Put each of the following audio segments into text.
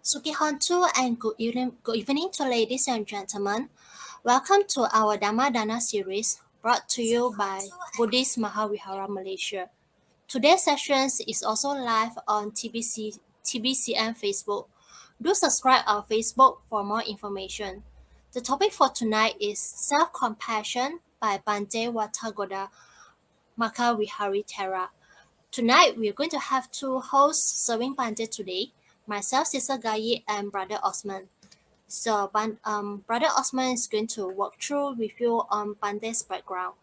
Sukihontu and good evening to ladies and gentlemen. Welcome to our Dhamma Dana series brought to you by Buddhist Magghavihari Malaysia. Today's session is also live on TBCM Facebook. Do subscribe our Facebook for more information. The topic for tonight is Self-Compassion by Bhante Watagoda, Magghavihari Thero. Tonight, we are going to have two hosts serving Bhante today, myself, Sister Gayi, and Brother Osman. So, Brother Osman is going to walk through with you on Bhante's background.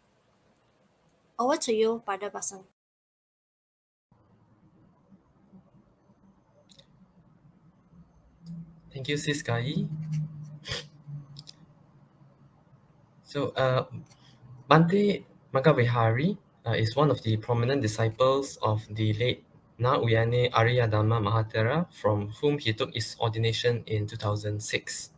Over to you, Brother Osman. Thank you, Sis Kai. So, Bhante Magghavihari is one of the prominent disciples of the late Na Uyane Ariyadhamma Mahathera, from whom he took his ordination in 2006.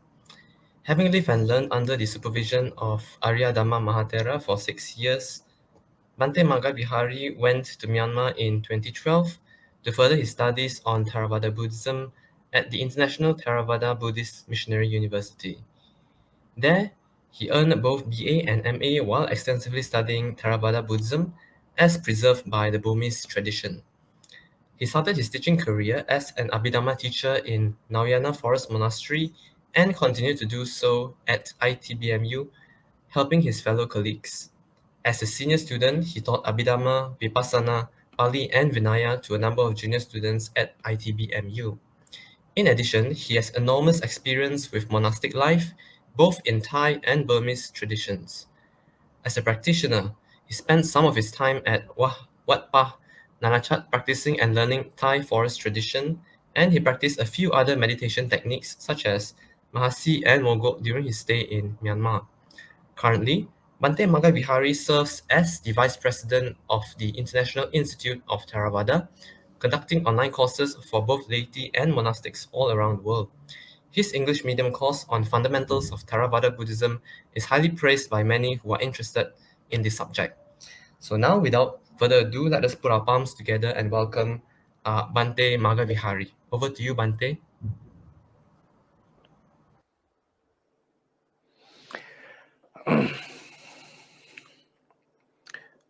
Having lived and learned under the supervision of Ariyadhamma Mahathera for 6 years, Bhante Magghavihari went to Myanmar in 2012 to further his studies on Theravada Buddhism at the International Theravada Buddhist Missionary University. There, he earned both BA and MA while extensively studying Theravada Buddhism as preserved by the Burmese tradition. He started his teaching career as an Abhidhamma teacher in Nauyana Forest Monastery and continued to do so at ITBMU, helping his fellow colleagues. As a senior student, he taught Abhidhamma, Vipassana, Pali, and Vinaya to a number of junior students at ITBMU. In addition, he has enormous experience with monastic life, both in Thai and Burmese traditions. As a practitioner, he spent some of his time at Wat Pah Nanachat practicing and learning Thai forest tradition, and he practiced a few other meditation techniques such as Mahasi and Mogok during his stay in Myanmar. Currently, Bhante Magghavihari serves as the Vice President of the International Institute of Theravada, conducting online courses for both laity and monastics all around the world. His English medium course on fundamentals of Theravada Buddhism is highly praised by many who are interested in this subject. So now, without further ado, let us put our palms together and welcome Bhante Magghavihari. Over to you, Bhante.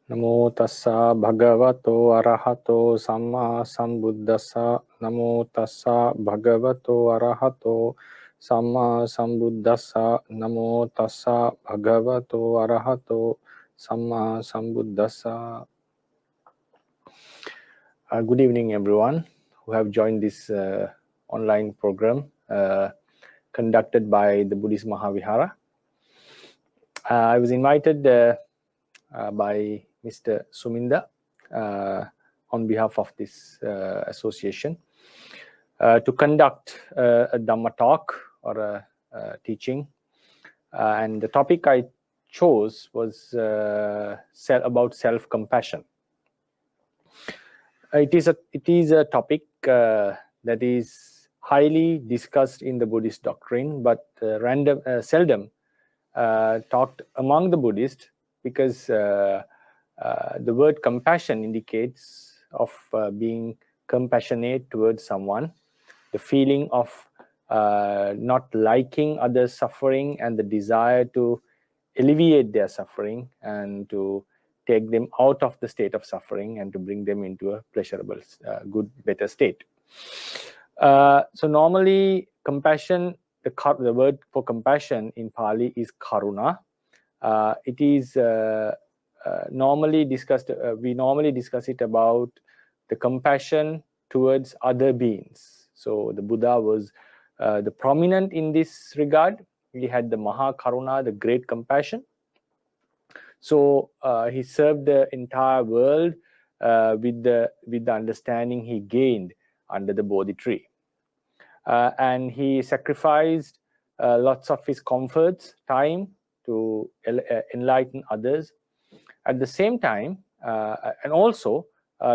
Namo tassa bhagavato arahato samma sambuddhassa. Namo tassa bhagavato arahato samma sambuddhassa. Namo tassa bhagavato arahato samma sambuddhassa. Good evening, everyone who have joined this online program conducted by the Buddhist Mahavihara. I was invited by Mr. Suminda on behalf of this association to conduct a Dhamma talk or a teaching, and the topic I chose was about self-compassion. It is a topic that is highly discussed in the Buddhist doctrine, but seldom talked among the Buddhists, because the word compassion indicates of being compassionate towards someone, the feeling of not liking others' suffering and the desire to alleviate their suffering and to take them out of the state of suffering and to bring them into a pleasurable, good, better state. So normally compassion, the word for compassion in Pali is karuna. It is normally discussed, we normally discuss it about the compassion towards other beings. So the Buddha was the prominent in this regard. He had the Maha Karuna, the great compassion. So he served the entire world with the understanding he gained under the Bodhi tree. And he sacrificed lots of his comforts, time, to enlighten others. At the same time, and also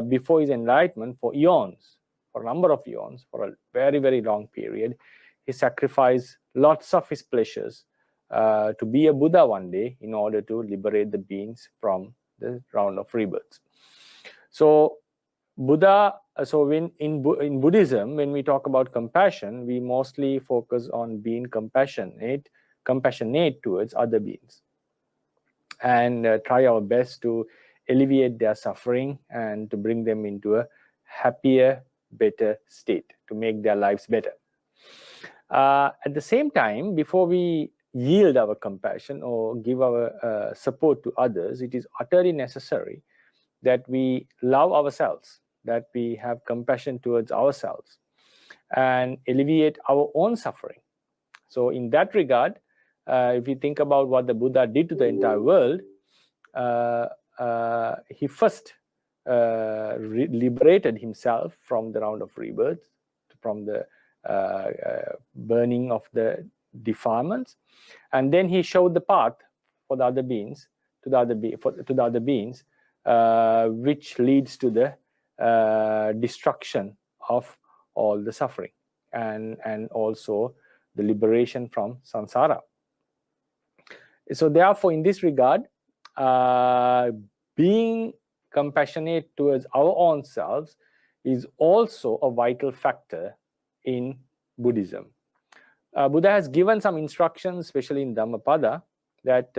before his enlightenment, for eons, for a number of eons, for a very, very long period, he sacrificed lots of his pleasures to be a Buddha one day in order to liberate the beings from the round of rebirths. So Buddha So when in Buddhism, when we talk about compassion, we mostly focus on being compassionate towards other beings, and try our best to alleviate their suffering and to bring them into a happier, better state, to make their lives better. At the same time, before we yield our compassion or give our support to others, it is utterly necessary that we love ourselves, that we have compassion towards ourselves and alleviate our own suffering. So in that regard, if you think about what the Buddha did to the entire world, he first liberated himself from the round of rebirth, from the burning of the defilements, and then he showed the path for the other beings, to the other beings, which leads to the destruction of all the suffering and also the liberation from samsara. So therefore, in this regard, being compassionate towards our own selves is also a vital factor in Buddhism. Buddha has given some instructions, especially in Dhammapada, that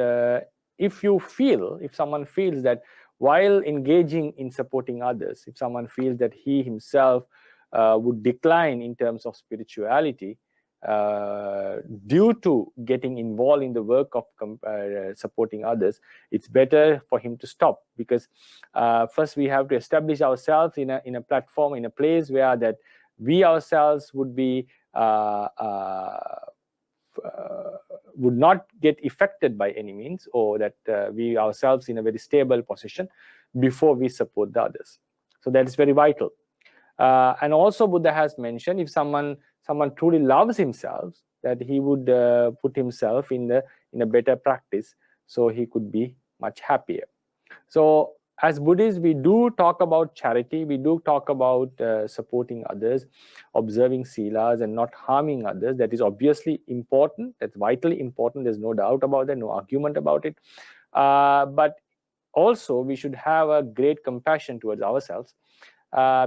if someone feels that while engaging in supporting others, if someone feels that he himself would decline in terms of spirituality due to getting involved in the work of supporting others, it's better for him to stop, because first we have to establish ourselves in a platform, in a place where that we ourselves would be would not get affected by any means, or that we ourselves in a very stable position before we support the others. So that is very vital. And also Buddha has mentioned, if someone truly loves himself, that he would put himself in a better practice, so he could be much happier. So as Buddhists, we do talk about charity, we do talk about supporting others, observing silas and not harming others. That is obviously important, that's vitally important, there's no doubt about that, no argument about it. But also we should have a great compassion towards ourselves,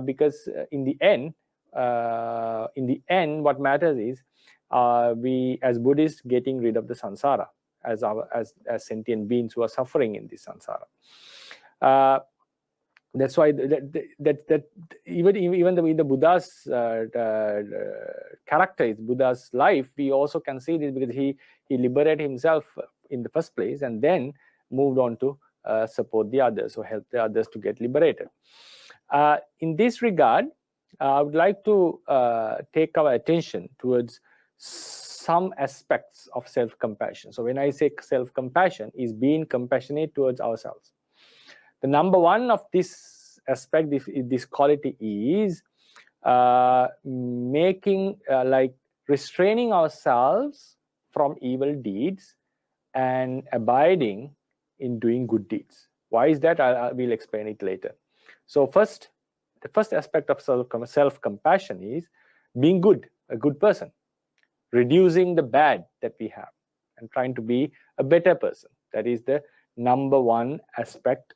because in the end, what matters is we as Buddhists getting rid of the samsara, as sentient beings who are suffering in this samsara. That's why that even in the Buddha's character, is Buddha's life, we also can see this, because he liberated himself in the first place and then moved on to support the others, or help the others to get liberated. In this regard, I would like to take our attention towards some aspects of self-compassion. So when I say self-compassion, is being compassionate towards ourselves. The number one of this aspect, this quality, is restraining ourselves from evil deeds and abiding in doing good deeds. Why is that? I will explain it later. So the first aspect of self-compassion is being good, a good person, reducing the bad that we have and trying to be a better person. That is the number one aspect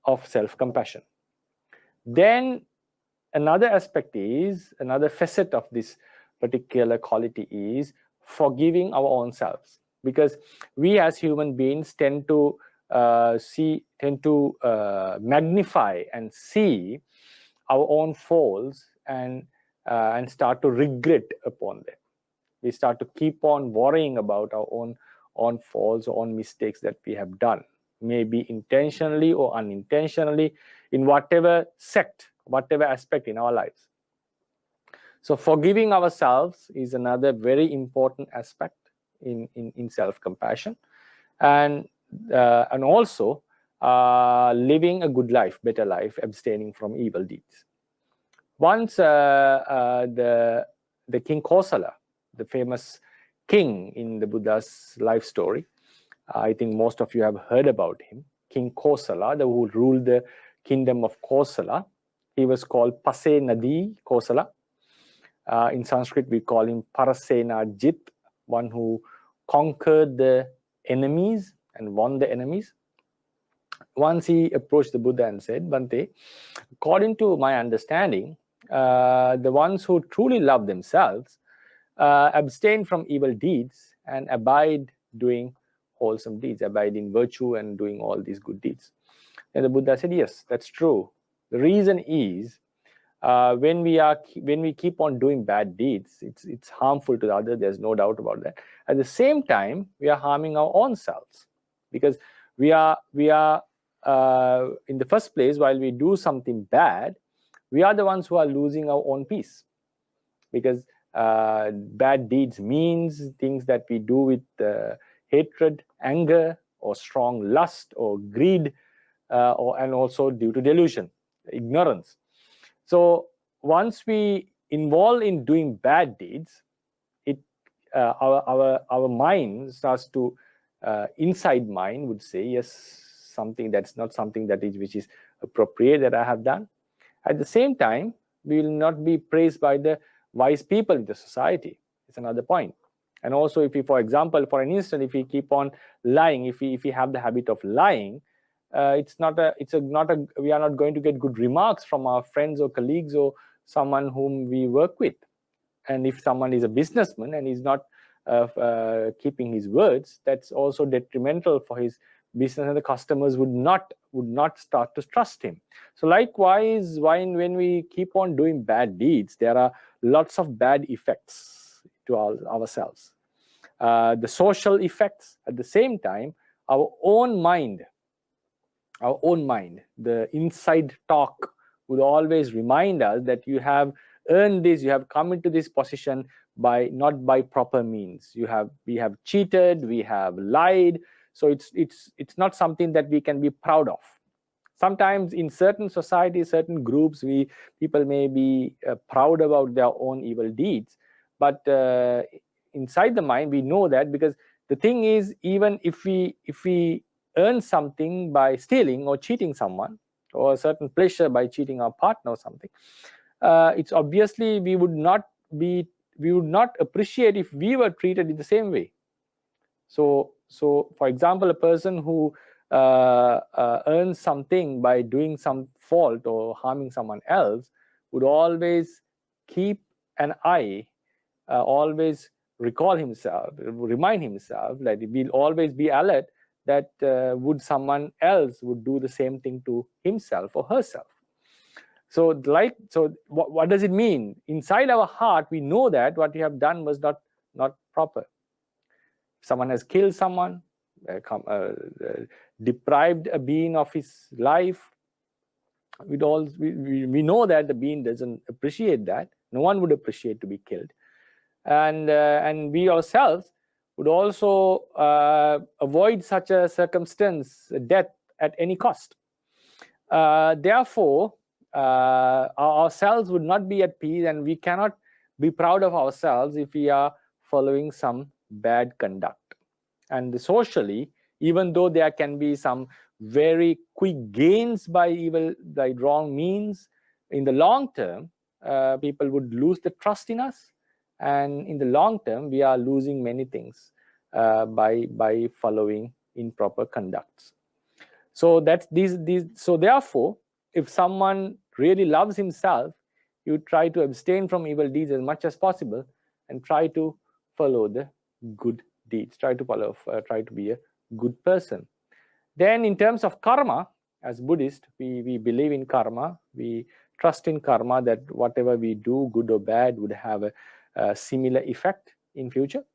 of self-compassion. Then another aspect is, another facet of this particular quality is forgiving our own selves, because we as human beings tend to magnify and see our own faults and start to regret upon them. We start to keep on worrying about our own faults or own mistakes that we have done, maybe intentionally or unintentionally, in whatever aspect in our lives. So forgiving ourselves is another very important aspect in self-compassion, and also living a good life, better life, abstaining from evil deeds. Once the King Kosala, the famous king in the Buddha's life story, I think most of you have heard about him, King Kosala, who ruled the kingdom of Kosala. He was called Pase Nadi Kosala. In Sanskrit, we call him Parasena Jit, one who conquered the enemies and won the enemies. Once he approached the Buddha and said, Bhante, according to my understanding, the ones who truly love themselves abstain from evil deeds and abide doing wholesome deeds, abide in virtue and doing all these good deeds. And the Buddha said, yes, that's true. The reason is when we keep on doing bad deeds, it's harmful to the other. There's no doubt about that. At the same time, we are harming our own selves, because we are in the first place, while we do something bad, we are the ones who are losing our own peace, because bad deeds means things that we do with hatred, anger, or strong lust, or greed, and also due to delusion, ignorance. So once we involve in doing bad deeds, our mind starts to inside mind would say, yes, something that's not something that is which is appropriate that I have done. At the same time, we will not be praised by the wise people in the society. It's another point. And also, if we, for example, for an instant, if we keep on lying, if we have the habit of lying, we are not going to get good remarks from our friends or colleagues or someone whom we work with. And if someone is a businessman and is not keeping his words, that's also detrimental for his business, and the customers would not start to trust him. So likewise, when we keep on doing bad deeds, there are lots of bad effects to ourselves. The social effects, at the same time, our own mind, the inside talk would always remind us that you have earned this, you have come into this position not by proper means. We have cheated, we have lied. So it's not something that we can be proud of. Sometimes in certain societies, certain groups, people may be proud about their own evil deeds, but inside the mind we know that, because the thing is, even if we earn something by stealing or cheating someone, or a certain pleasure by cheating our partner or something, it's obviously we would not appreciate if we were treated in the same way. So for example, a person who earns something by doing some fault or harming someone else would always keep an eye, always remind himself that he will always be alert that would someone else would do the same thing to himself or herself. So what does it mean? Inside our heart, we know that what we have done was not proper. If someone has killed someone, deprived a being of his life, we know that the being doesn't appreciate that. No one would appreciate to be killed, and we ourselves would also avoid such a circumstance, death at any cost. Therefore, ourselves would not be at peace, and we cannot be proud of ourselves if we are following some bad conduct. And socially, even though there can be some very quick gains by wrong means, in the long term, people would lose the trust in us, and in the long term, we are losing many things by following improper conducts. So that's so therefore, if someone really loves himself, you try to abstain from evil deeds as much as possible and try to follow the good deeds, try to be a good person. Then in terms of karma, as Buddhist, we believe in karma. We trust in karma, that whatever we do, good or bad, would have a similar effect in future.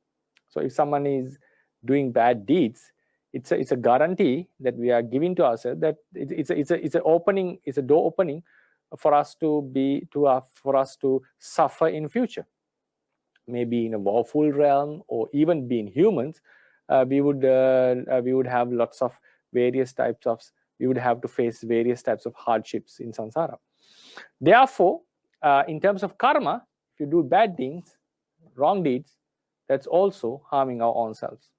So if someone is doing bad deeds, it's a guarantee that we are giving to ourselves, that it's a door opening for us to suffer in future. Maybe in a woeful realm, or even being humans, we would have lots of we would have to face various types of hardships in samsara. Therefore, in terms of karma, if you do bad things, wrong deeds, that's also harming our own selves.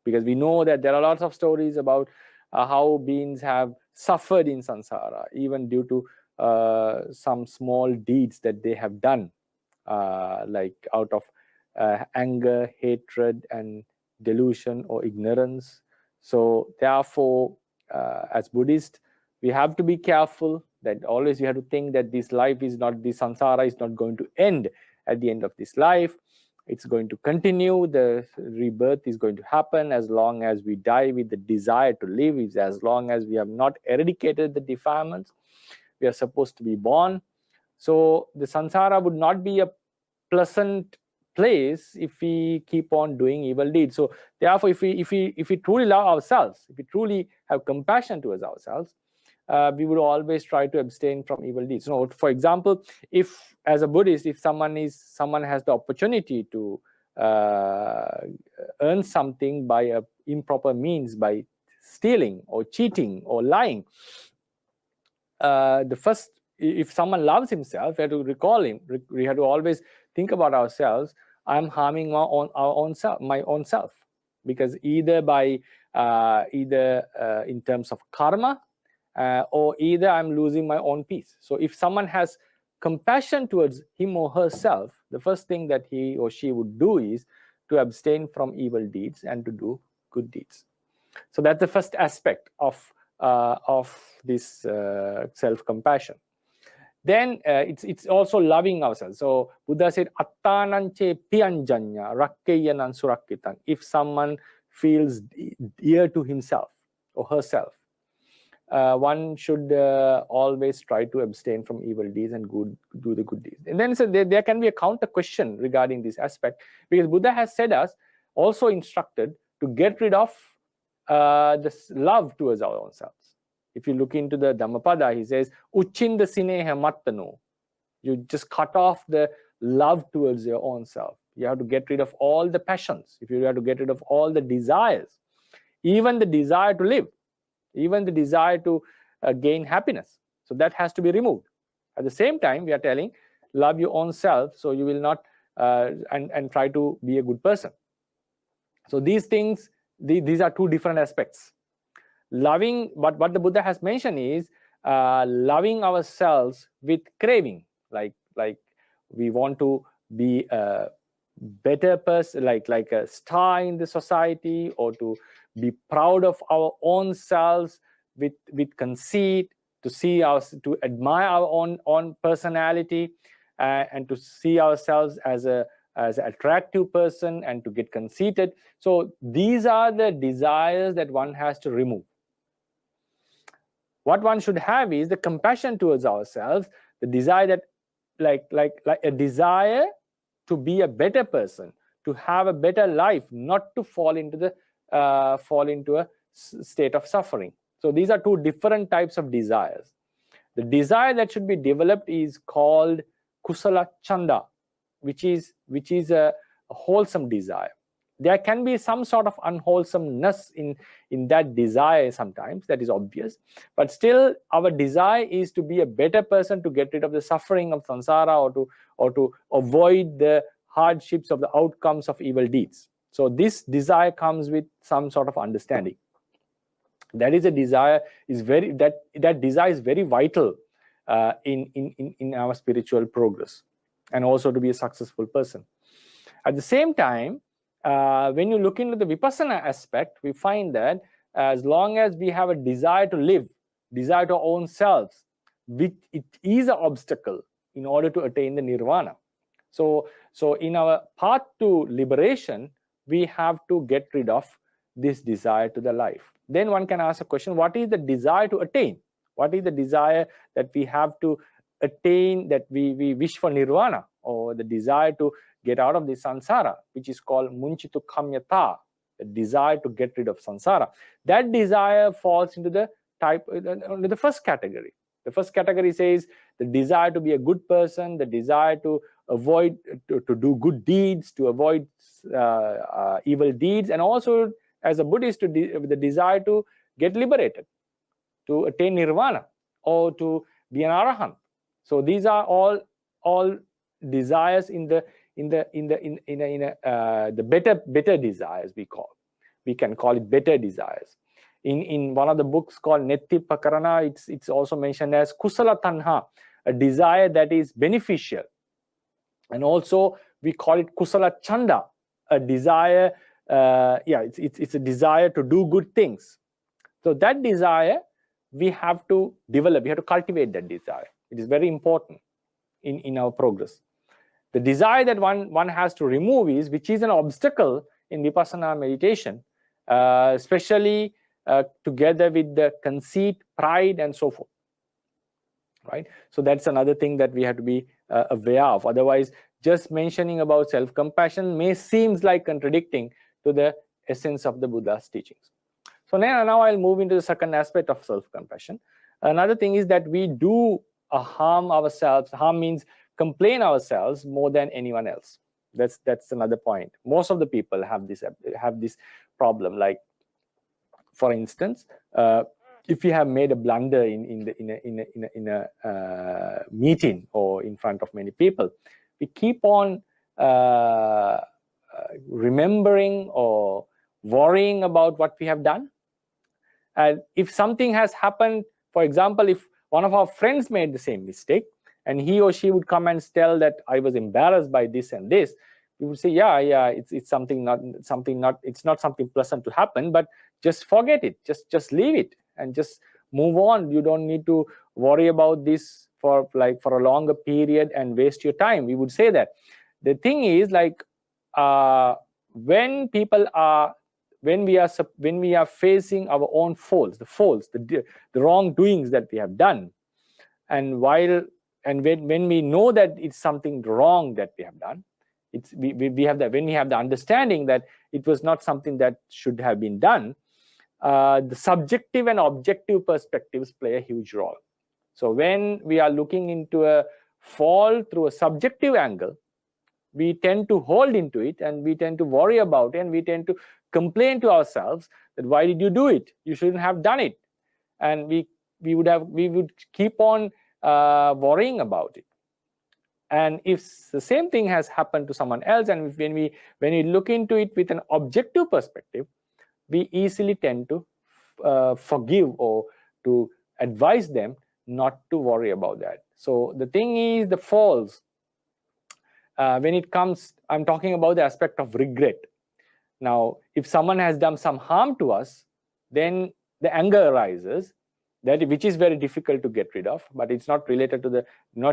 Because we know that there are lots of stories about how beings have suffered in samsara, even due to some small deeds that they have done, like out of anger, hatred, and delusion or ignorance. So therefore, as Buddhists, we have to be careful that always you have to think that this life is not, this samsara is not going to end at the end of this life. It's going to continue. The rebirth is going to happen as long as we die with the desire to live, is as long as we have not eradicated the defilements. We are supposed to be born. So the samsara would not be a pleasant place if we keep on doing evil deeds. So therefore, if we truly love ourselves, if we truly have compassion towards ourselves, we would always try to abstain from evil deeds. So, for example, if as a Buddhist, if someone has the opportunity to earn something by a improper means, by stealing or cheating or lying, if someone loves himself, we have to recall him. We have to always think about ourselves. I'm harming our own self, because either in terms of karma, or either I'm losing my own peace. So if someone has compassion towards him or herself, the first thing that he or she would do is to abstain from evil deeds and to do good deeds. So that's the first aspect of this self-compassion. Then it's also loving ourselves. So Buddha said, "Attananche piyanjanya rakkeyanan surakkitan." If someone feels dear to himself or herself, one should always try to abstain from evil deeds and do the good deeds. And then so there can be a counter question regarding this aspect, because Buddha has said us, also instructed to get rid of this love towards our own selves. If you look into the Dhammapada, he says, "Uchinda sineha mattano." You just cut off the love towards your own self. You have to get rid of all the passions. If you have to get rid of all the desires, even the desire to live, even the desire to gain happiness. So that has to be removed. At the same time, we are telling, love your own self, so you will not and try to be a good person. So these things, these are two different aspects. Loving, but what the Buddha has mentioned is loving ourselves with craving, like we want to be a better person, like a star in the society, or to be proud of our own selves with conceit, to admire our own personality, and to see ourselves as an attractive person, and to get conceited. So these are the desires that one has to remove. What one should have is the compassion towards ourselves, the desire that, like a desire to be a better person, to have a better life, not to fall into a state of suffering. So these are two different types of desires. The desire that should be developed is called kusala chanda, which is a wholesome desire. There can be some sort of unwholesomeness in that desire sometimes, that is obvious, but still our desire is to be a better person, to get rid of the suffering of samsara, or to avoid the hardships of the outcomes of evil deeds. So this desire comes with some sort of understanding. That is a desire, that desire is very vital in our spiritual progress, and also to be a successful person. At the same time, when you look into the vipassana aspect, we find that as long as we have a desire to live, desire to our own selves, it is an obstacle in order to attain the nirvana. So in our path to liberation, we have to get rid of this desire to the life. Then one can ask a question, what is the desire to attain? What is the desire that we have to attain, that we wish for nirvana, or the desire to get out of the samsara, which is called munchitu kamyata, the desire to get rid of samsara? That desire falls into the first category. The first category says the desire to be a good person, the desire to avoid, to do good deeds, to avoid evil deeds, and also as a Buddhist, the desire to get liberated, to attain nirvana, or to be an arahant. So these are all desires in the better desires, we can call it better desires. In one of the books called Netti Pakarana, it's also mentioned as kusala tanha, a desire that is beneficial, and also we call it kusala chanda, a desire. It's a desire to do good things. So that desire we have to develop, we have to cultivate that desire. It is very important in our progress. The desire that one has to remove is, which is an obstacle in Vipassana meditation, especially together with the conceit, pride, and so forth. Right? So that's another thing that we have to be aware of. Otherwise, just mentioning about self-compassion may seems like contradicting to the essence of the Buddha's teachings. So now I'll move into the second aspect of self-compassion. Another thing is that we do harm ourselves. Harm means complain ourselves more than anyone else. That's another point. Most of the people have this problem. Like, for instance, if you have made a blunder in a meeting or in front of many people, we keep on remembering or worrying about what we have done. And if something has happened, for example, if one of our friends made the same mistake and he or she would come and tell that I was embarrassed by this and this, we would say, yeah, it's something not, it's not something pleasant to happen, but just forget it, just leave it and just move on. You don't need to worry about this for a longer period and waste your time. We would say that. The thing is, like, when we are facing our own faults, the wrongdoings that we have done, and when we know that it's something wrong that we have done, we have when we have the understanding that it was not something that should have been done, the subjective and objective perspectives play a huge role. So when we are looking into a fault through a subjective angle, we tend to hold into it and we tend to worry about it and we tend to complain to ourselves that why did you do it? You shouldn't have done it. And we would keep on worrying about it. And if the same thing has happened to someone else, and when we look into it with an objective perspective, we easily tend to forgive or to advise them not to worry about that. So the thing is, the faults, when it comes, I'm talking about the aspect of regret. Now, if someone has done some harm to us, then the anger arises, which is very difficult to get rid of, but it's not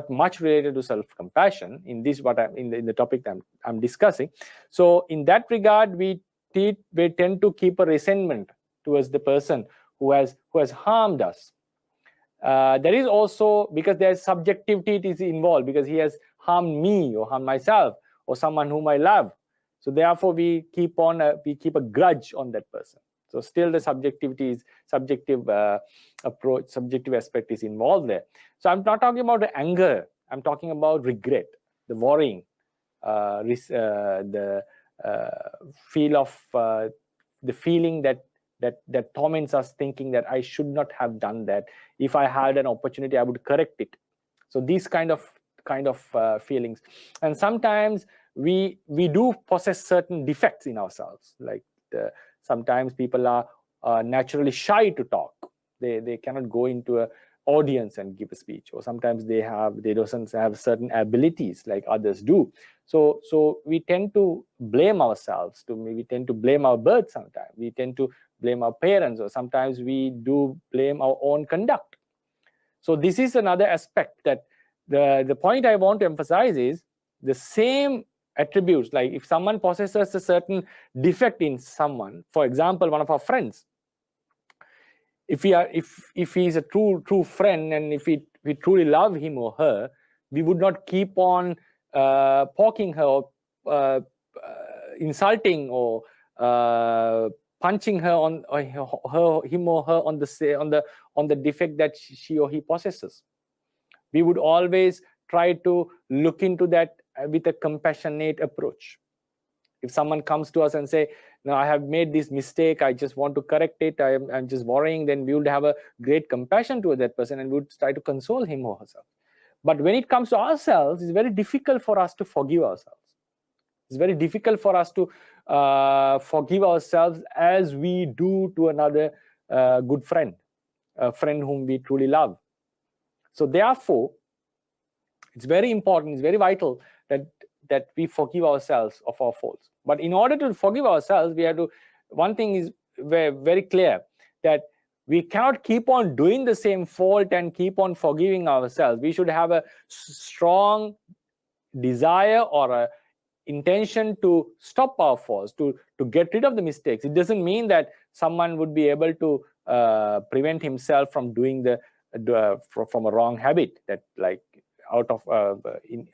much related to self-compassion in this in the topic that I'm discussing. So in that regard, we tend to keep a resentment towards the person who has harmed us. There is also, because there's subjectivity is involved, because he has harmed me or harmed myself or someone whom I love. So therefore, we keep a grudge on that person. So still the subjective approach, subjective aspect is involved there. So I'm not talking about the anger. I'm talking about regret, the worrying, the feeling that torments us, thinking that I should not have done that. If I had an opportunity, I would correct it. So these kind of feelings. And sometimes we do possess certain defects in ourselves. Like sometimes people are naturally shy to talk. They cannot go into an audience and give a speech, or sometimes they don't have certain abilities like others do. So we tend to blame ourselves. We tend to blame our birth sometimes. We tend to blame our parents, or sometimes we do blame our own conduct. So this is another aspect that the point I want to emphasize is the same attributes. Like if someone possesses a certain defect in someone, for example, one of our friends, if he is a true friend, and if we truly love him or her, we would not keep on poking her or insulting or punching her on him or her on the defect that she or he possesses. We would always try to look into that with a compassionate approach. If someone comes to us and say, no, I have made this mistake, I just want to correct it, I'm just worrying, then we would have a great compassion toward that person and we would try to console him or herself. But when it comes to ourselves, it's very difficult for us to forgive ourselves. It's very difficult for us to forgive ourselves as we do to another good friend, a friend whom we truly love. So therefore, it's very important, it's very vital that we forgive ourselves of our faults. But in order to forgive ourselves, we have to, one thing is very, very clear, that We cannot keep on doing the same fault and keep on forgiving ourselves. We should have a strong desire or a intention to stop our faults, to get rid of the mistakes. It doesn't mean that someone would be able to prevent himself from doing from a wrong habit, that like out of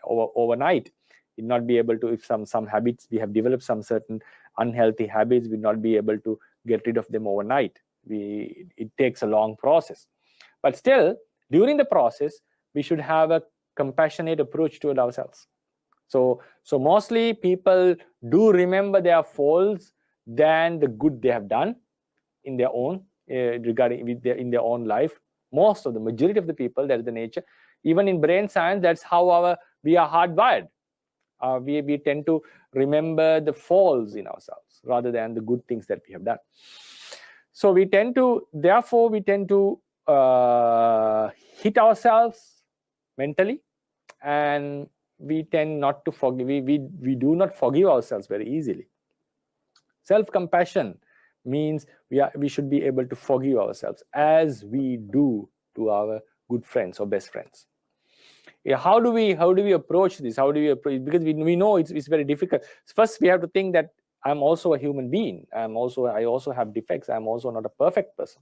overnight. He'd not be able to, if some habits, we have developed some certain unhealthy habits, we'd not be able to get rid of them overnight. It takes a long process. But still, during the process, we should have a compassionate approach toward ourselves. So mostly people do remember their faults than the good they have done in their own in their own life. Most of the majority of the people, that is the nature. Even in brain science, that's how we are hardwired. We tend to remember the faults in ourselves rather than the good things that we have done. So therefore we tend to hit ourselves mentally, and we tend not to forgive. We do not forgive ourselves very easily. Self-compassion means we should be able to forgive ourselves as we do to our good friends or best friends. Yeah, how do we approach this? Because we know it's very difficult. First, we have to think that I'm also a human being. I also have defects. I'm also not a perfect person.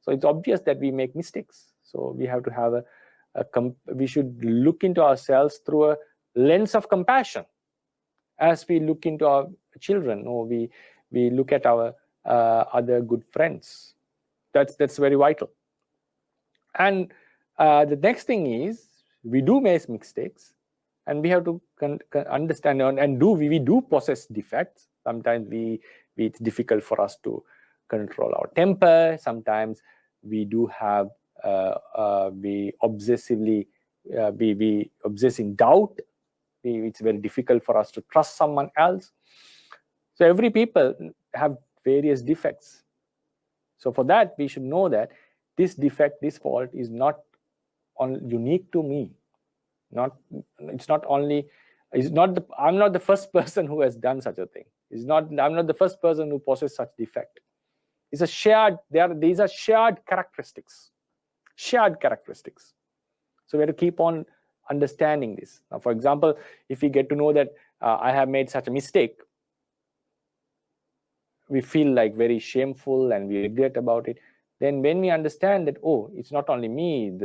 So it's obvious that we make mistakes. So we have to have we should look into ourselves through a lens of compassion, as we look into our children, or we look at our other good friends. That's very vital. And the next thing is, we do make mistakes, and we have to understand and we do possess defects. Sometimes it's difficult for us to control our temper. Sometimes we do have we obsessively we obsess in doubt. It's very difficult for us to trust someone else. So every people have various defects. So for that, we should know that this defect, this fault is not unique to me. I'm not the first person who has done such a thing. I'm not the first person who possesses such defect. It's a shared. These are shared characteristics. Shared characteristics. So we have to keep on understanding this. Now, for example, if we get to know that I have made such a mistake, we feel like very shameful and we regret about it. Then when we understand that, oh, it's not only me,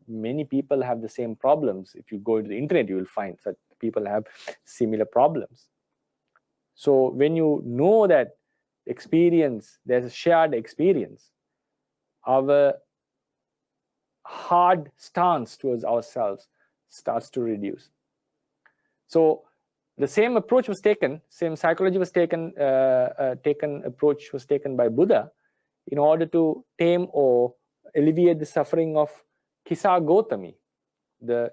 many people have the same problems. If you go to the internet, you will find that people have similar problems. So when you know that experience, there's a shared experience, our hard stance towards ourselves starts to reduce. So the same approach was taken, same psychology was taken, approach was taken by Buddha in order to tame or alleviate the suffering of Kisa Gotami, the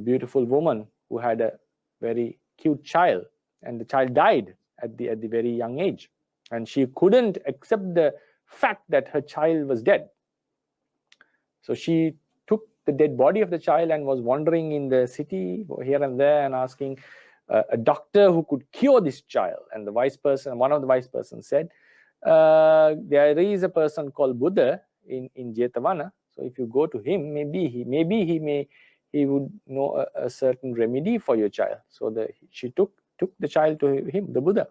beautiful woman who had a very cute child, and the child died at the very young age, and she couldn't accept the fact that her child was dead. So she took the dead body of the child and was wandering in the city here and there and asking a doctor who could cure this child. And one of the wise persons said, there is a person called Buddha in Jetavana. So if you go to him, maybe he would know a certain remedy for your child. So she took the child to him, the Buddha.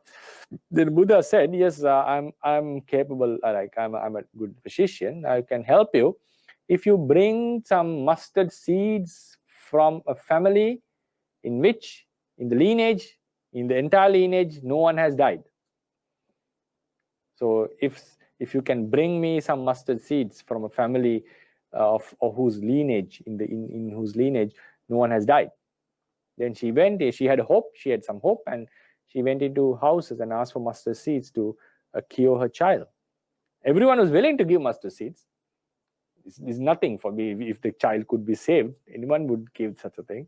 The Buddha said, yes, I'm capable, I'm a good physician. I can help you if you bring some mustard seeds from a family in which, in the entire lineage, no one has died. So if you can bring me some mustard seeds from a family of whose lineage, in whose lineage no one has died. Then she went, she had some hope, and she went into houses and asked for mustard seeds to cure her child. Everyone was willing to give mustard seeds. It's nothing for me. If the child could be saved, anyone would give such a thing.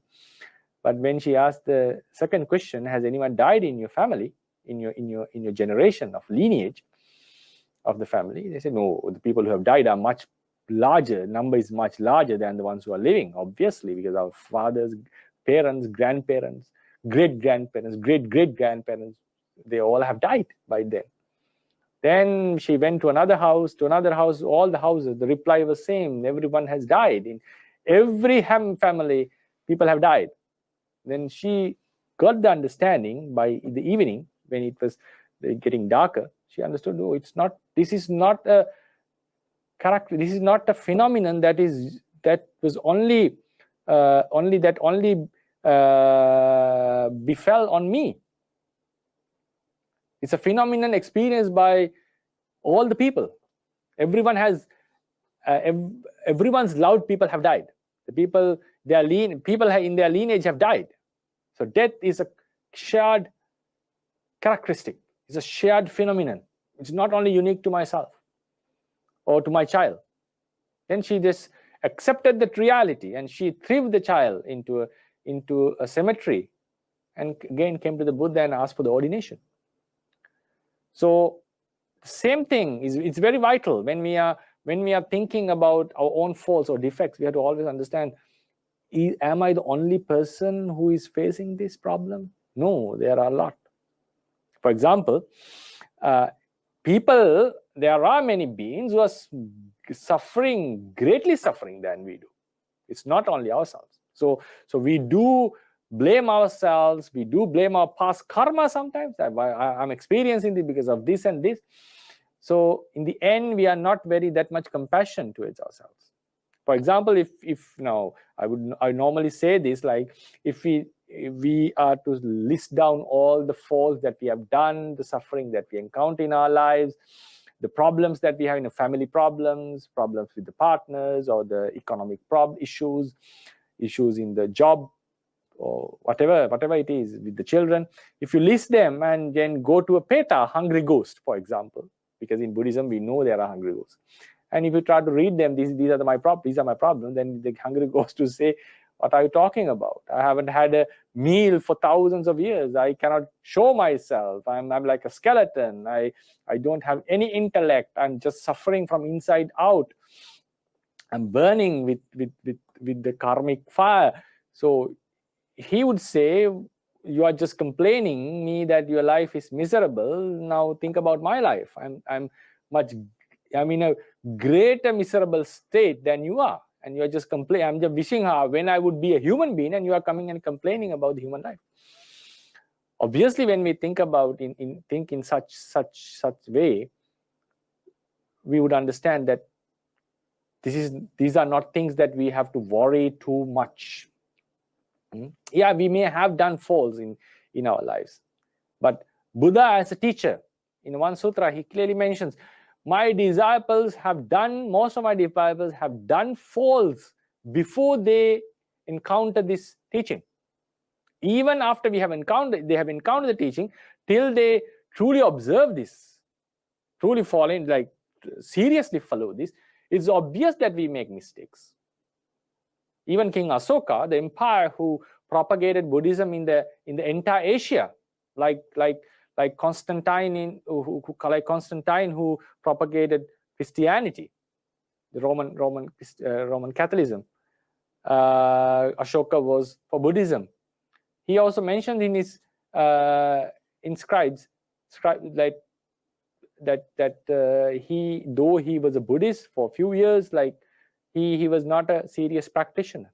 But when she asked the second question, has anyone died in your family, in your generation of lineage of the family? They said, no, the people who have died are much larger. Number is much larger than the ones who are living, obviously, because our fathers, parents, grandparents, great-grandparents, great-great-grandparents, they all have died by then. Then she went to another house, all the houses. The reply was same. Everyone has died. In every family, people have died. Then she got the understanding by the evening when it was getting darker. She understood, oh, it's not. This is not a character. This is not a phenomenon that was only befell on me. It's a phenomenon experienced by all the people. Everyone has, everyone's loved people have died. The people, people in their lineage have died. So death is a shared characteristic. It's a shared phenomenon. It's not only unique to myself or to my child. Then she just accepted that reality, and she threw the child into a cemetery, and again came to the Buddha and asked for the ordination. So the same thing it's very vital when we are thinking about our own faults or defects. We have to always understand: am I the only person who is facing this problem? No, there are a lot. For example, there are many beings who are greatly suffering than we do. It's not only ourselves. So we do blame ourselves. We do blame our past karma sometimes. I'm experiencing this because of this and this. So in the end, we are not that much compassion towards ourselves. For example, if now I normally say this, like if we are to list down all the faults that we have done, the suffering that we encounter in our lives, the problems that we have in the family problems with the partners, or the economic issues in the job, or whatever it is with the children. If you list them and then go to a peta, hungry ghost, for example, because in Buddhism we know there are hungry ghosts, and if you try to read them, these are my problems, then the hungry ghost will say, what are you talking about? I haven't had a meal for thousands of years. I cannot show myself. I'm like a skeleton. I don't have any intellect. I'm just suffering from inside out. I'm burning with the karmic fire. So he would say, you are just complaining me that your life is miserable. Now think about my life. I'm in a greater miserable state than you are. And you are just complaining. I'm just wishing when I would be a human being, and you are coming and complaining about the human life. Obviously, when we think about think in such way, we would understand that these are not things that we have to worry too much. Yeah, we may have done faults in our lives, but Buddha, as a teacher, in one sutra, he clearly mentions, most of my disciples have done faults before they encounter this teaching. Even after they have encountered the teaching, till they truly observe this, truly fall in, like seriously follow this, it's obvious that we make mistakes. Even King Asoka, the empire who propagated Buddhism in the entire Asia, like Constantine who propagated Christianity, the Roman Catholicism. Ashoka was for Buddhism. He also mentioned in his scribes that he, though he was a Buddhist for a few years, like he was not a serious practitioner.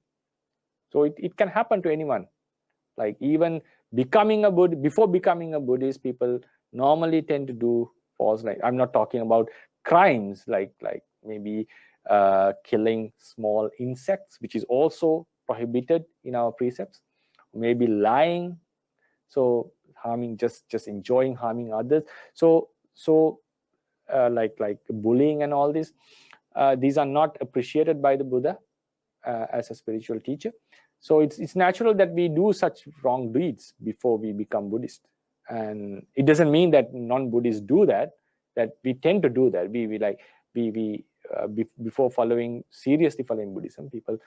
So it can happen to anyone. Like even before becoming a Buddhist, people normally tend to do faults. Like, I'm not talking about crimes like maybe killing small insects, which is also prohibited in our precepts. Maybe lying, so harming, just enjoying harming others. So like bullying and all this, these are not appreciated by the Buddha as a spiritual teacher. So it's natural that we do such wrong deeds before we become Buddhist. And it doesn't mean that non-Buddhists do that we tend to do that. Before seriously following Buddhism, people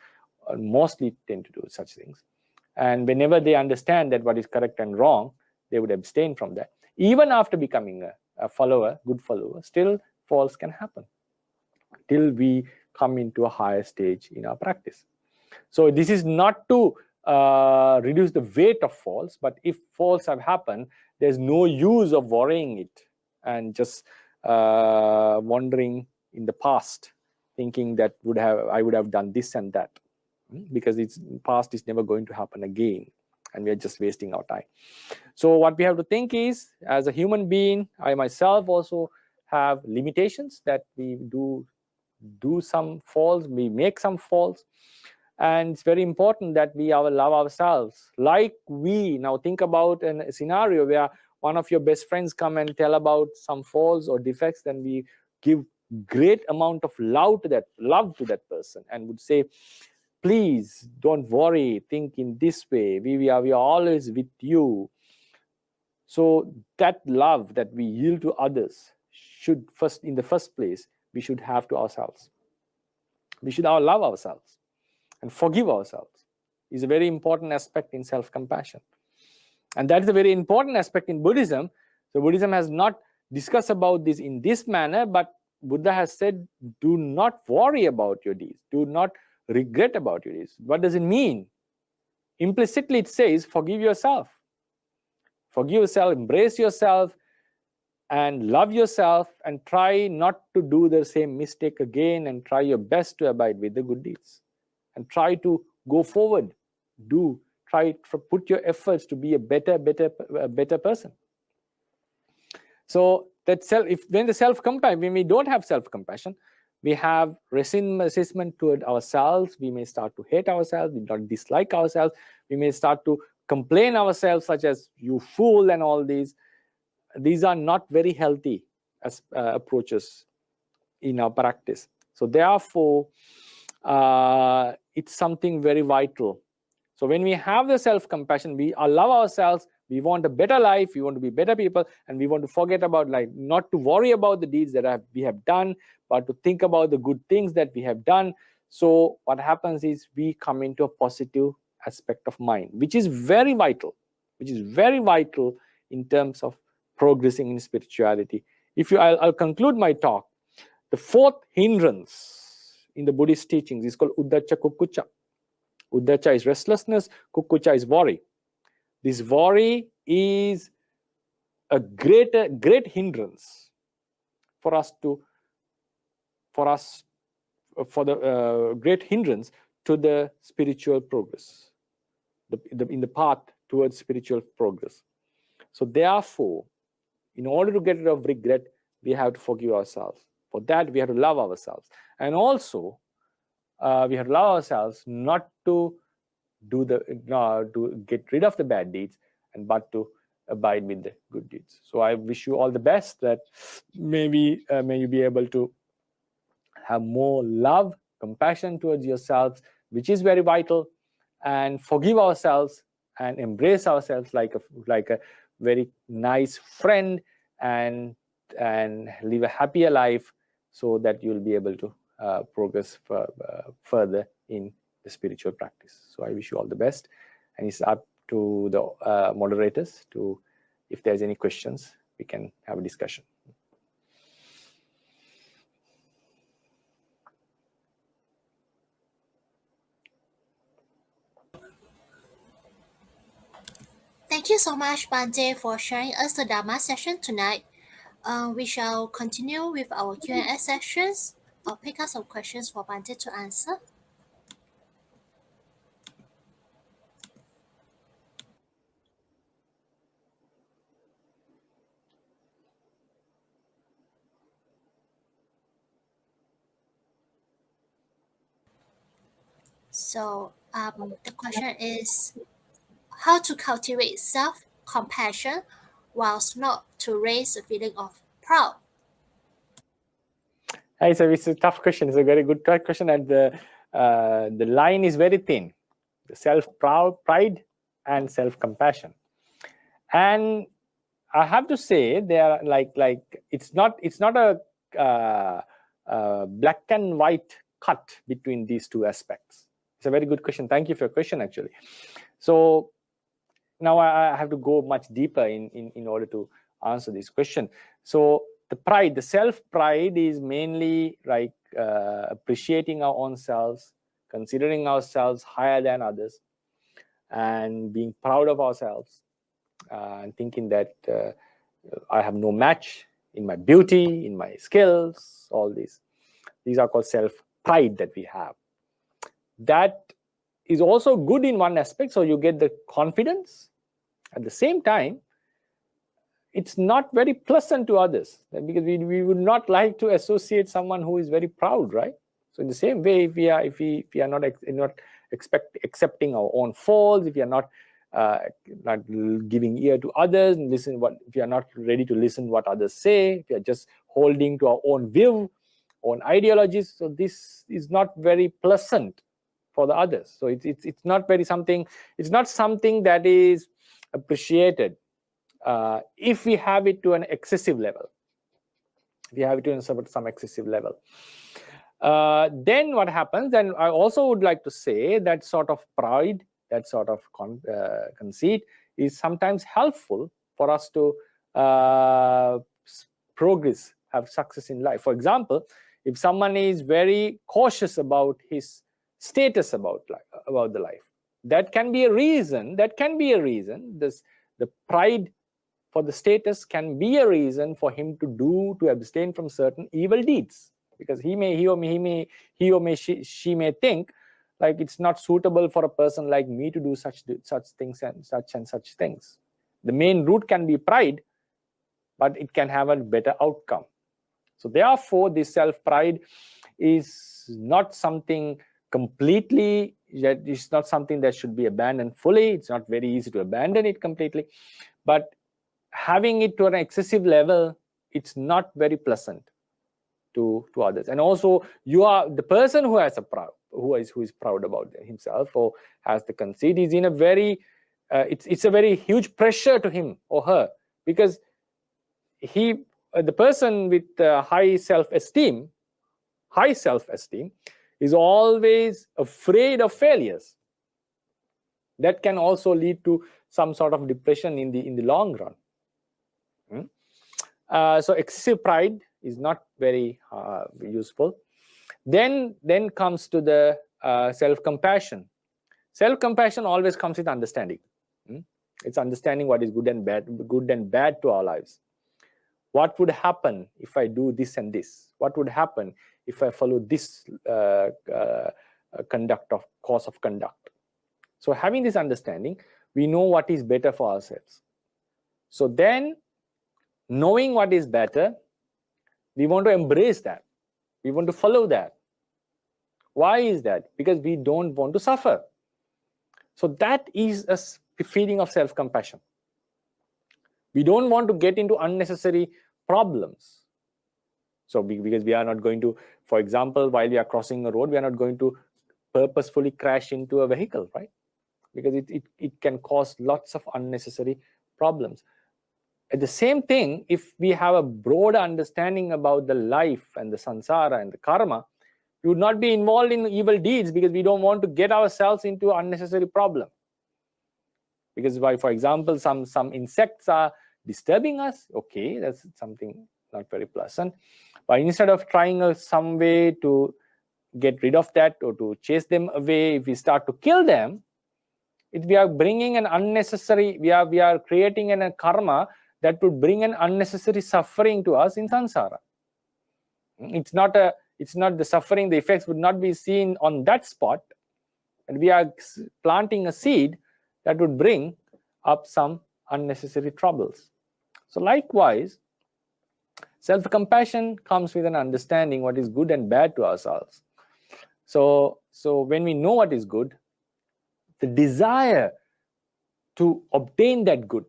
mostly tend to do such things. And whenever they understand that what is correct and wrong, they would abstain from that. Even after becoming a follower, good follower, still faults can happen till we come into a higher stage in our practice. So this is not to reduce the weight of faults, but if faults have happened, there's no use of worrying it and just wandering in the past, thinking that I would have done this and that, because its past is never going to happen again, and we are just wasting our time. So what we have to think is, as a human being, I myself also have limitations, that we do some faults, we make some faults, and it's very important that we love ourselves. Like, we now think about a scenario where one of your best friends come and tell about some faults or defects, then we give great amount of love to that person, and would say, please don't worry, think in this way, we are always with you. So that love that we yield to others should in the first place, we should have to ourselves. We should love ourselves and forgive ourselves. Is a very important aspect in self-compassion, and that is a very important aspect in Buddhism. So Buddhism has not discussed about this in this manner, but Buddha has said, do not worry about your deeds, do not regret about your deeds. What does it mean? Implicitly it says, forgive yourself, embrace yourself, and love yourself, and try not to do the same mistake again, and try your best to abide with the good deeds, and try to go forward, try to put your efforts to be a better person. So that when we don't have self-compassion, we have resentment toward ourselves. We may start to hate ourselves, we don't dislike ourselves, we may start to complain ourselves, such as you fool, and all these are not very healthy as approaches in our practice. So therefore, it's something very vital. So when we have the self-compassion, we love ourselves, we want a better life, we want to be better people, and we want to forget about, like, not to worry about the deeds that we have done, but to think about the good things that we have done. So what happens is, we come into a positive aspect of mind, which is very vital, in terms of progressing in spirituality. I'll conclude my talk. The fourth hindrance in the Buddhist teachings is called Uddhacca Kukkucca. Uddhacca is restlessness, Kukkucca is worry. This worry is a great hindrance great hindrance to the spiritual progress, in the path towards spiritual progress. So therefore, in order to get rid of regret, we have to forgive ourselves. For that, we have to love ourselves, and also we have to love ourselves not to to get rid of the bad deeds, but to abide with the good deeds. So I wish you all the best, that may you be able to have more love, compassion towards yourselves, which is very vital, and forgive ourselves and embrace ourselves like a very nice friend, and live a happier life, so that you'll be able to progress further in the spiritual practice. So I wish you all the best, and it's up to the moderators to, if there's any questions, we can have a discussion. Thank you so much, Bhante, for sharing us the Dharma session tonight. We shall continue with our Q&A sessions. I'll pick up some questions for Bhante to answer. So the question is, how to cultivate self-compassion whilst not to raise a feeling of proud? It's a tough question. It's a very good question, and the line is very thin. The self-pride and self-compassion, and I have to say, they are like it's not a black and white cut between these two aspects. It's a very good question. Thank you for your question, actually. So now I have to go much deeper in order to answer this question. So the self-pride is mainly like appreciating our own selves, considering ourselves higher than others, and being proud of ourselves, and thinking that I have no match in my beauty, in my skills, all these. These are called self-pride that we have. That is also good in one aspect, so you get the confidence. At the same time, it's not very pleasant to others, because we would not like to associate someone who is very proud, right? So in the same way, if we are not accepting our own faults, if we are not giving ear to others and listen if we are not ready to listen what others say, if we are just holding to our own view, own ideologies, so this is not very pleasant for the others. So it's not very something. It's not something that is appreciated if we have it to an excessive level. If you have it to some excessive level, then what happens? Then I also would like to say that sort of pride, that sort of conceit, is sometimes helpful for us to progress, have success in life. For example, if someone is very cautious about his status about the life, that can be a reason. The pride for the status can be a reason for him to abstain from certain evil deeds, because he or she may think like it's not suitable for a person like me to do such things and such things. The main root can be pride, but it can have a better outcome. So therefore, this self-pride is not something completely, it's not something that should be abandoned fully. It's not very easy to abandon it completely, but having it to an excessive level, it's not very pleasant to others. And also, you are the person who has who is proud about himself or has the conceit, is in a very it's a very huge pressure to him or her, because the person with high self-esteem is always afraid of failures. That can also lead to some sort of depression in the long run. So excessive pride is not very useful. Then comes to the self-compassion. Self-compassion always comes with understanding. It's understanding what is good and bad to our lives. What would happen if I do this and this? What would happen if I follow this course of conduct? So having this understanding, we know what is better for ourselves. So then, knowing what is better, we want to embrace that. We want to follow that. Why is that? Because we don't want to suffer. So that is a feeling of self-compassion. We don't want to get into unnecessary problems. So because we are not going to, for example, while we are crossing a road, we are not going to purposefully crash into a vehicle, right? Because it can cause lots of unnecessary problems. At the same thing, if we have a broader understanding about the life and the samsara and the karma, we would not be involved in evil deeds, because we don't want to get ourselves into unnecessary problem. Because for example, some insects are disturbing us. Okay, that's something not very pleasant. But instead of trying some way to get rid of that or to chase them away, if we start to kill them, we are bringing an unnecessary, we are creating a karma that would bring an unnecessary suffering to us in samsara. It's not the suffering, the effects would not be seen on that spot, and we are planting a seed that would bring up some unnecessary troubles. So likewise, self-compassion comes with an understanding what is good and bad to ourselves. So when we know what is good, the desire to obtain that good.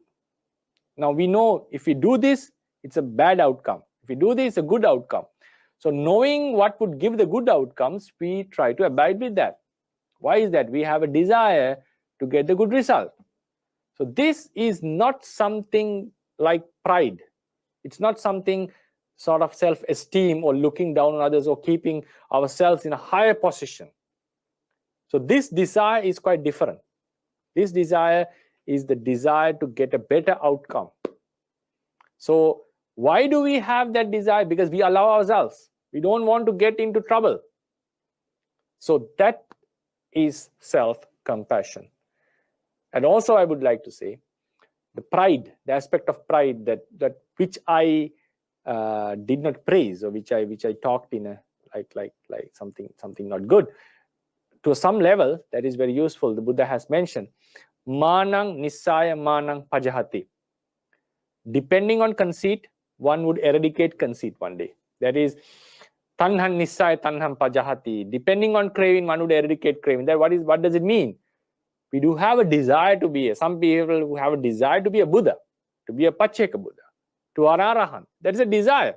Now we know if we do this, it's a bad outcome. If we do this, a good outcome. So knowing what would give the good outcomes, we try to abide with that. Why is that? We have a desire to get the good result. So this is not something like pride. It's not something sort of self-esteem or looking down on others or keeping ourselves in a higher position. So this desire is quite different. This desire is the desire to get a better outcome. So why do we have that desire? Because we allow ourselves. We don't want to get into trouble. So that is self-compassion. And also I would like to say, the pride, the aspect of pride that which I did not praise, or which I talked in a like something not good. To some level, that is very useful. The Buddha has mentioned, manang nisaya manang pajahati. Depending on conceit, one would eradicate conceit one day. That is, tanhan nisaya tanham pajahati. Depending on craving, one would eradicate craving. That what does it mean? We do have a desire to be some people who have a desire to be a Buddha, to be a Pacceka Buddha, to an Arahant. That is a desire.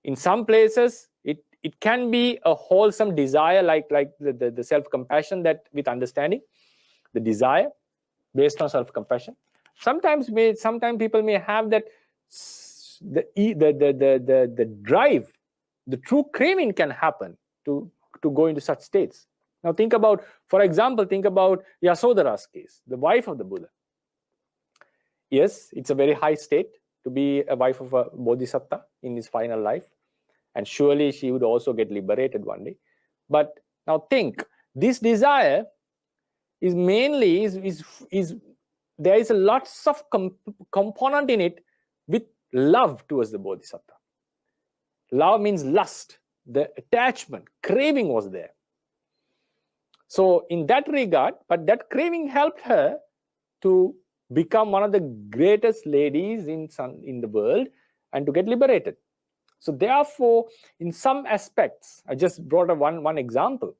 In some places, it can be a wholesome desire, like the self-compassion, that with understanding, the desire based on self-compassion. Sometimes people may have that the drive, the true craving can happen to go into such states. Now think about, for example, Yasodhara's case, the wife of the Buddha. Yes, it's a very high state to be a wife of a bodhisattva in his final life, and surely she would also get liberated one day. But now think, this desire is mainly is there is a lots of component in it with love towards the bodhisattva. Love means lust, the attachment, craving was there. So in that regard, but that craving helped her to become one of the greatest ladies in the world and to get liberated. So therefore, in some aspects, I just brought up one example.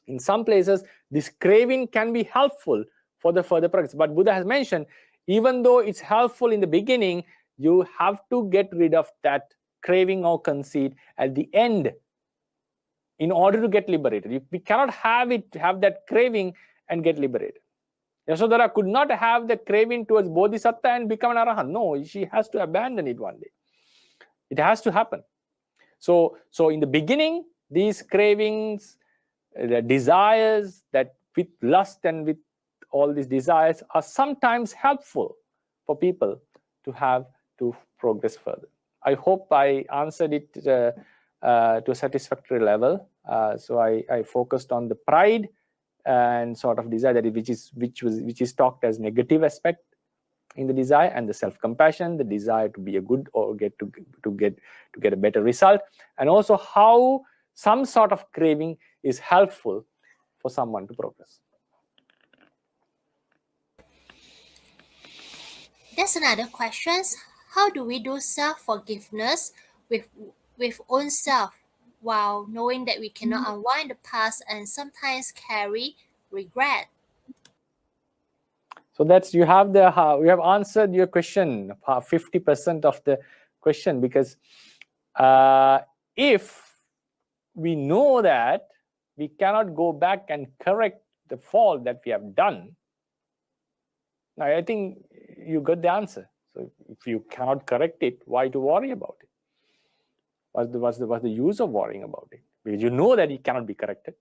In some places, this craving can be helpful for the further practice. But Buddha has mentioned, even though it's helpful in the beginning, you have to get rid of that craving or conceit at the end in order to get liberated. We cannot have that craving and get liberated. Yasodhara could not have the craving towards bodhisattva and become an arahant. No, she has to abandon it one day. It has to happen. So in the beginning, these cravings, the desires that with lust and with all these desires are sometimes helpful for people to have to progress further. I hope I answered it to a satisfactory level. So I focused on the pride and sort of desire, that which is talked as negative aspect in the desire, and the self-compassion, the desire to be a good or get a better result, and also how some sort of craving is helpful for someone to progress. There's another question. How do we do self-forgiveness with own self while knowing that we cannot unwind the past and sometimes carry regret? So that's we have answered your question, 50% of the question, because if we know that we cannot go back and correct the fault that we have done, now I think you got the answer. So if you cannot correct it, why to worry about it? What's the use of worrying about it? Because you know that it cannot be corrected.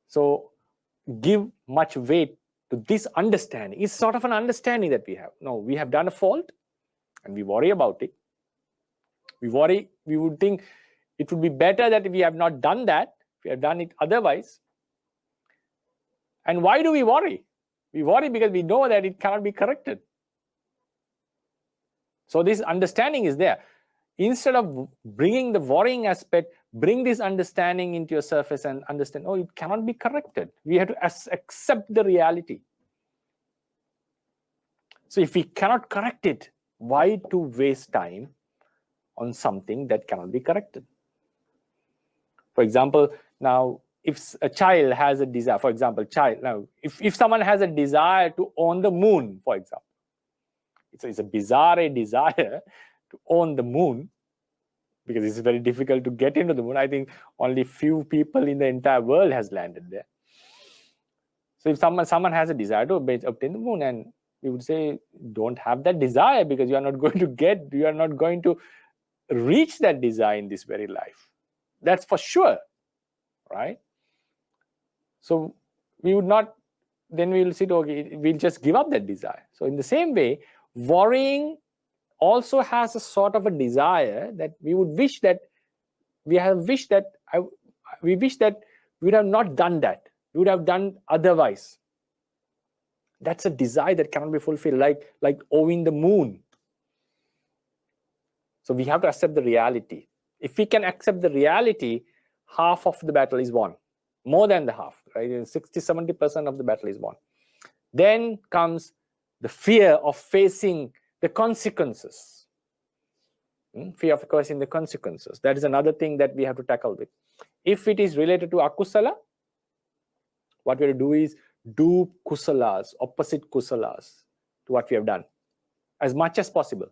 So give much weight to this understanding. It's sort of an understanding that we have. No, we have done a fault and we worry about it. We would think it would be better that if we have not done that, we have done it otherwise. And why do we worry? We worry because we know that it cannot be corrected. So this understanding is there. Instead of bringing the worrying aspect, bring this understanding into your surface and understand, oh, it cannot be corrected. We have to accept the reality. So if we cannot correct it, why to waste time on something that cannot be corrected? For example, now, if a child has a desire, for example, if someone has a desire to own the moon, for example, it's a bizarre desire to own the moon, because it's very difficult to get into the moon. I think only few people in the entire world has landed there. So if someone has a desire to obtain the moon, and we would say, don't have that desire, because you are not going to reach that desire in this very life. That's for sure, right? So we would not, then we will say, okay, we'll just give up that desire. So in the same way, worrying also has a sort of a desire that we would wish that we wish that we would have not done that. We would have done otherwise. That's a desire that cannot be fulfilled, like owing the moon. So we have to accept the reality. If we can accept the reality, half of the battle is won. More than the half, right? 60-70% of the battle is won. Then comes the fear of facing the consequences. Fear of facing the consequences. That is another thing that we have to tackle with. If it is related to akusala, what we have to do is do kusalas, opposite kusalas to what we have done, as much as possible.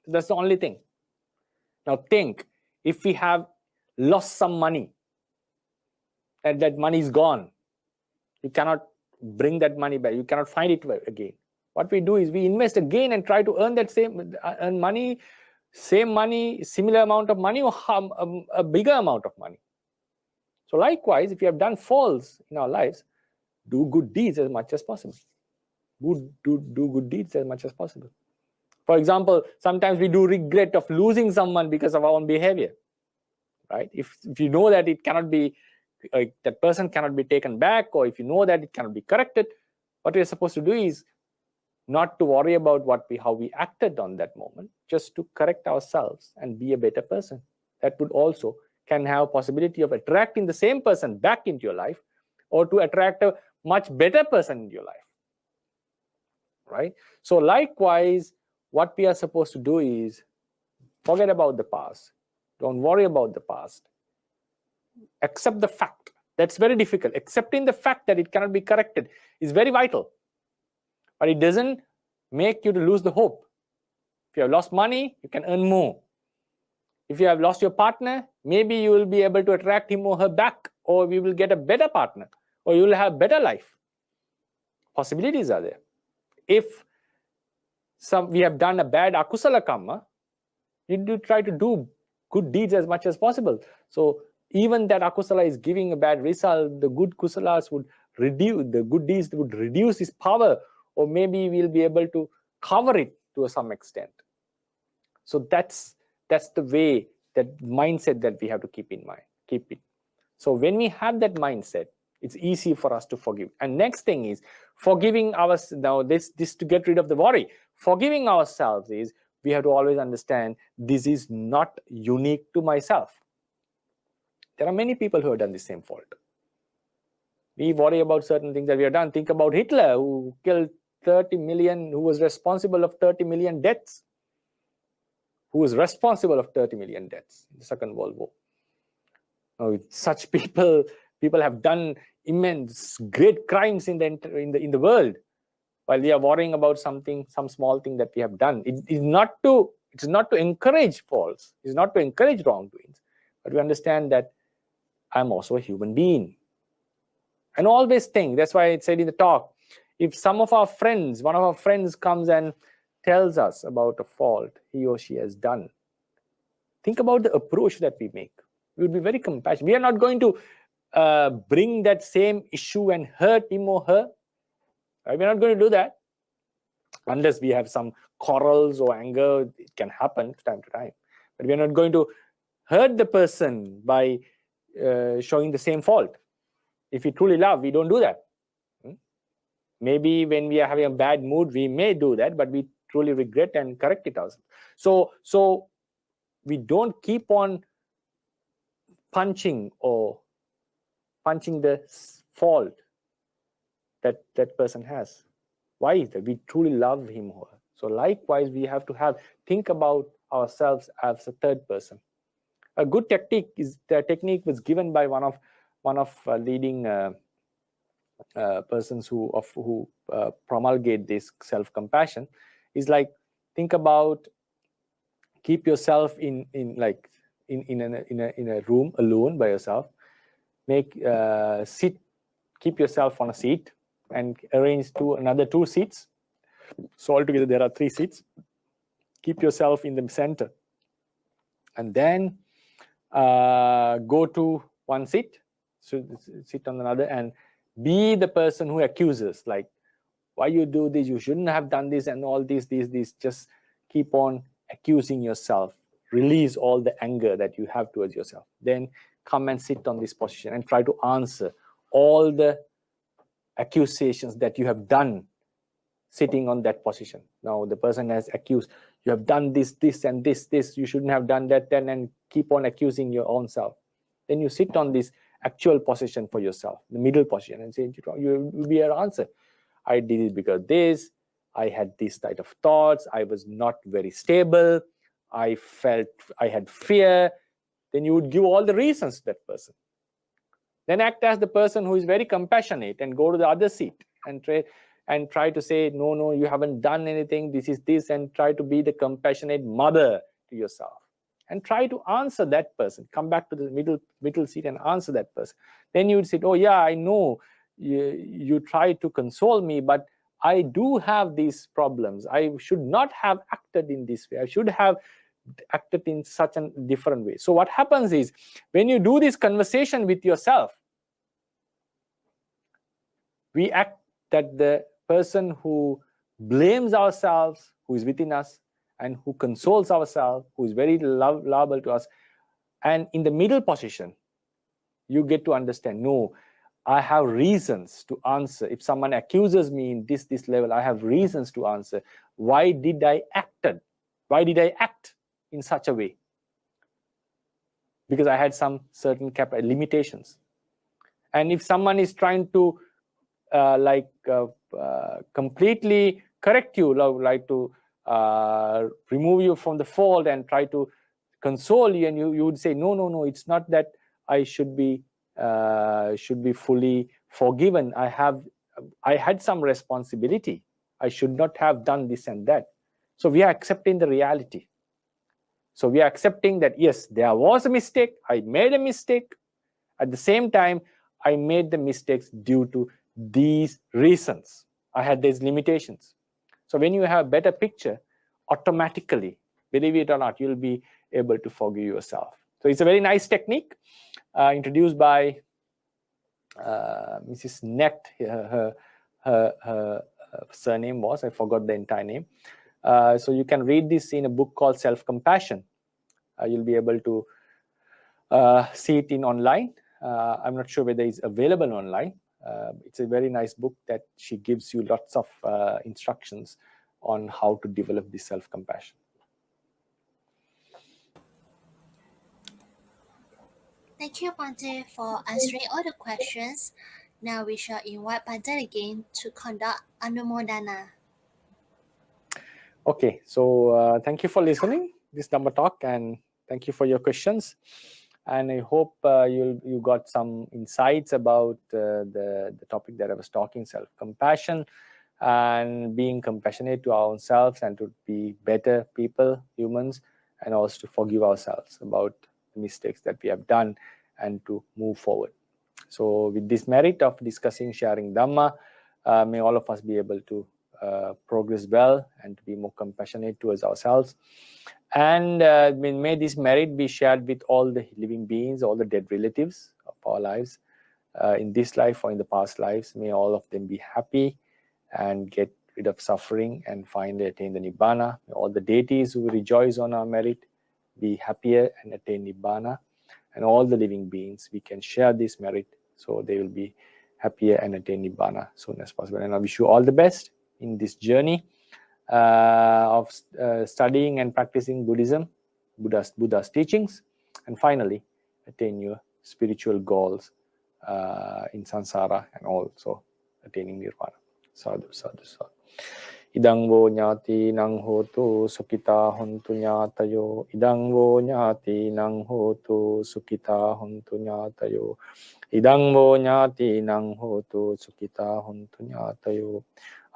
That's the only thing. Now think, if we have lost some money, and that money is gone, you cannot bring that money back, you cannot find it again. What we do is we invest again and try to earn that same money, similar amount of money, or a bigger amount of money. So likewise, if you have done faults in our lives, do good deeds as much as possible. Do good deeds as much as possible. For example, sometimes we do regret of losing someone because of our own behavior, right? If you know that it cannot be, that person cannot be taken back, or if you know that it cannot be corrected, what we are supposed to do is not to worry about how we acted on that moment, just to correct ourselves and be a better person. That would also can have a possibility of attracting the same person back into your life, or to attract a much better person in your life, right? So likewise, what we are supposed to do is forget about the past. Don't worry about the past. Accept the fact. That's very difficult. Accepting the fact that it cannot be corrected is very vital. But it doesn't make you to lose the hope. If you have lost money, you can earn more. If you have lost your partner, maybe you will be able to attract him or her back, or we will get a better partner, or you will have better life. Possibilities are there. If we have done a bad akusala karma, you do try to do good deeds as much as possible. So even that akusala is giving a bad result, the good kusalas would reduce, the good deeds would reduce its power, or maybe we'll be able to cover it to some extent. So that's the way, that mindset that we have to keep in mind. Keep it. So when we have that mindset, it's easy for us to forgive. And next thing is forgiving ourselves. Now this to get rid of the worry. Forgiving ourselves is, we have to always understand, this is not unique to myself. There are many people who have done the same fault. We worry about certain things that we have done. Think about Hitler, who killed 30 million, who was responsible of 30 million deaths. Who was responsible of 30 million deaths in the Second World War. Now, such people have done immense, great crimes in the world, while we are worrying about some small thing that we have done. It's not to encourage faults. It's not to encourage wrongdoings, but we understand that I'm also a human being. And always think, that's why I said in the talk, if one of our friends comes and tells us about a fault he or she has done, think about the approach that we make. We will be very compassionate. We are not going to bring that same issue and hurt him or her. Right? We're not going to do that. Unless we have some quarrels or anger, it can happen time to time. But we're not going to hurt the person by showing the same fault. If we truly love, we don't do that. Maybe when we are having a bad mood, we may do that, but we truly regret and correct it ourselves. So we don't keep on punching the fault that person has. Why is that? We truly love him or her. So likewise, we have to think about ourselves as a third person. A good technique was given by one of leading persons who promulgate this self-compassion, is like, think about, keep yourself in a room alone by yourself. Keep yourself on a seat and arrange another two seats. So altogether there are 3 seats. Keep yourself in the center, and then go to one seat, so sit on another, and be the person who accuses, like, why you do this, you shouldn't have done this, and all these. Just keep on accusing yourself. Release all the anger that you have towards yourself. Then come and sit on this position and try to answer all the accusations that you have done sitting on that position. Now the person has accused You have done this, and this. You shouldn't have done that, and keep on accusing your own self. Then you sit on this actual position for yourself, the middle position, and say, you will be your answer. I did it because this, I had this type of thoughts, I was not very stable, I felt I had fear. Then you would give all the reasons to that person. Then act as the person who is very compassionate and go to the other seat and try to say, no, you haven't done anything, this is this, and try to be the compassionate mother to yourself. And try to answer that person. Come back to the middle seat and answer that person. Then you would say, oh yeah, I know you try to console me, but I do have these problems. I should not have acted in this way. I should have acted in such a different way. So what happens is, when you do this conversation with yourself, we act that the person who blames ourselves, who is within us, and who consoles ourselves, who is very lovable to us. And in the middle position, you get to understand, no, I have reasons to answer. If someone accuses me in this level, I have reasons to answer. Why did I act in such a way? Because I had some certain limitations. And if someone is trying to completely correct you, like to remove you from the fold and try to console you, and you would say, no, it's not that I should be fully forgiven. I had some responsibility. I should not have done this and that. So we are accepting the reality. So we are accepting that, yes, there was a mistake. I made a mistake. At the same time, I made the mistakes due to these reasons. I had these limitations. So when you have a better picture, automatically, believe it or not, you'll be able to forgive yourself. So it's a very nice technique introduced by Mrs. Net. Her surname was, I forgot the entire name. So you can read this in a book called Self-Compassion. You'll be able to see it in online. I'm not sure whether it's available online. It's a very nice book that she gives you lots of instructions on how to develop this self-compassion. Thank you, Bhante, for answering all the questions. Now we shall invite Bhante again to conduct Anumodana. Okay, so thank you for listening this Dhamma talk, and thank you for your questions. And I hope you got some insights about the topic that I was talking, self-compassion, and being compassionate to ourselves and to be better people, humans, and also to forgive ourselves about the mistakes that we have done and to move forward. So with this merit of discussing, sharing Dhamma, may all of us be able to progress well and to be more compassionate towards ourselves. And may this merit be shared with all the living beings, all the dead relatives of our lives, in this life or in the past lives. May all of them be happy and get rid of suffering and finally attain the Nibbana. May all the deities who rejoice on our merit be happier and attain Nibbana. And all the living beings, we can share this merit so they will be happier and attain Nibbana as soon as possible. And I wish you all the best in this journey of studying and practicing Buddhism, Buddha's teachings, and finally attain your spiritual goals in samsara and also attaining nirvana. Sadhu, sadhu, sadhu. Idang vo nyati nang hotu sukita hontu nyatayo. Idang vo nyati nang hotu sukita hontu nyatayo. Idang vo nyati nang hotu sukita hontu nyatayo.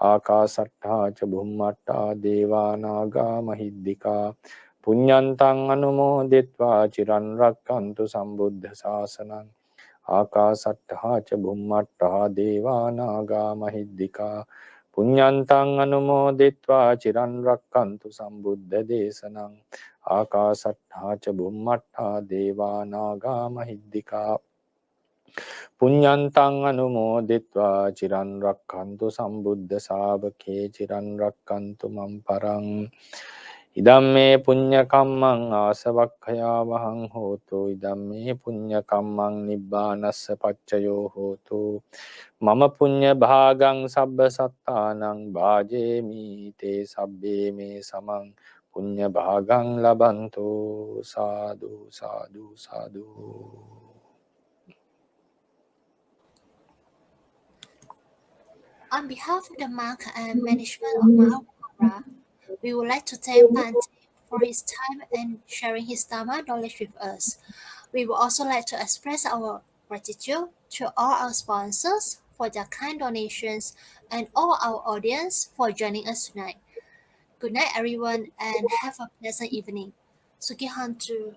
Akasattha ca bhummatta devanaga mahiddika punyantang anumoditva chiran rakkantu sambuddha sasanang. Akasattha ca bhummatta devanaga mahiddika punyantang anumoditva chiran rakkantu sambuddha desanang. Akasattha ca bhummatta devanaga mahiddika punyantang anumoditva chiran rakkantu sambuddha savake chiran rakkantu mamparang. Idamme punya kammang asavakkaya vahang hotu. Idamme punya kammang nibbanassa paccayo hotu. Mama punya bhagang sabba sattanang bhajemi te sabbe me samang punya bhagang labanto. Sadhu, sadhu, sadhu. On behalf of the monk and management of Magghavihara, we would like to thank Bhante for his time and sharing his Dharma knowledge with us. We would also like to express our gratitude to all our sponsors for their kind donations and all our audience for joining us tonight. Good night, everyone, and have a pleasant evening. Suki Hantu.